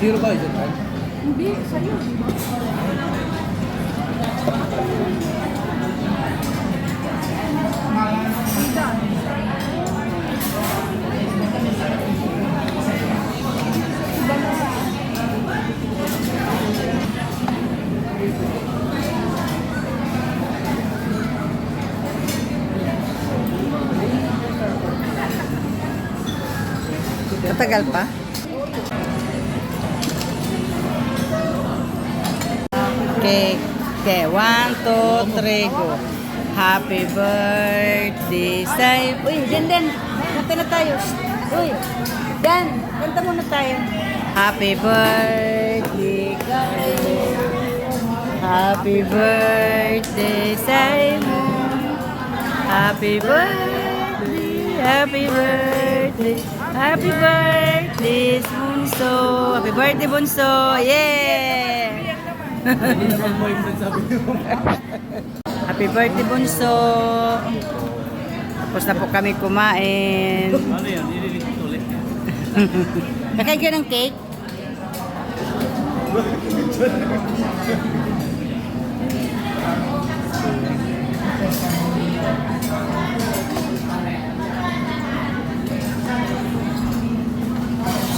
Zero ba? Is it right? Hindi, sa'yo, di ba? Matagal pa? Okay. Okay. 1, 2, 3, go. Happy birthday, say. Uy, Den. Kanta na tayo. Uy, Dan. Kanta muna tayo. Happy birthday, kayo. Happy birthday, Simon. Happy birthday, happy birthday. Happy birthday, Bunso. Happy birthday, Bunso. Yeah! Hindi naman mo yung nagsabi mo. Happy birthday, Bunso. Tapos na po kami kumain. Ano yan? Nililit ulit. Nakain ka ng cake?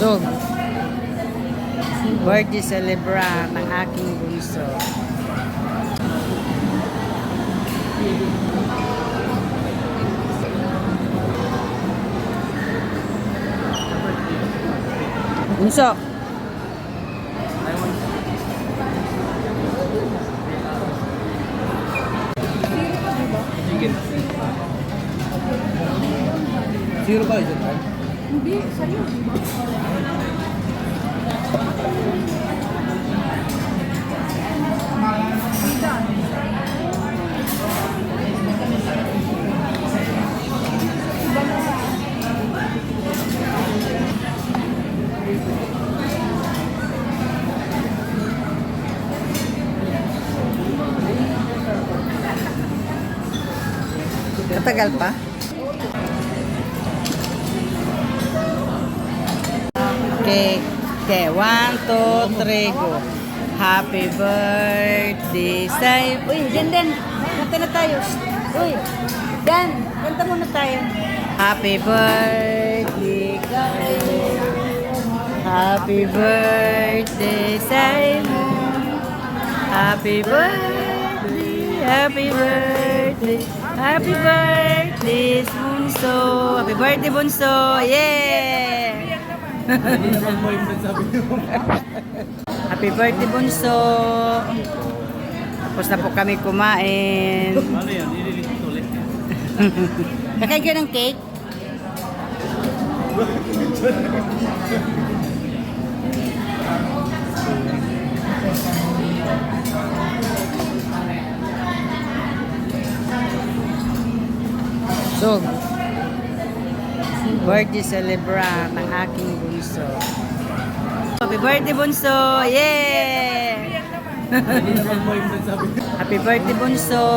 So, birthday celebrant ng aking bunso. Bunso. Chicken. Zero ba? Is it right? Hindi, sa'yo, di ba? Matagal pa? Okay. Okay. 1, 2, 3, go. Happy birthday, say. Uy, Den. Kanta na tayo. Uy, Dan. Kanta muna tayo. Happy birthday, kayo. Happy birthday, Simon. Happy birthday, happy birthday. Happy birthday, Bunso. Happy birthday, Bunso. Yeah! Hindi naman mo yung nagsabi mo. Happy birthday, Bunso. Tapos na po kami kumain. Ano yan? Nililit ulit. Nakain ka ng cake? So, birthday celebrant ng aking bunso. Happy birthday, Bunso! Yeah! Hindi naman mo yung nagsabi mo. Happy birthday, Bunso!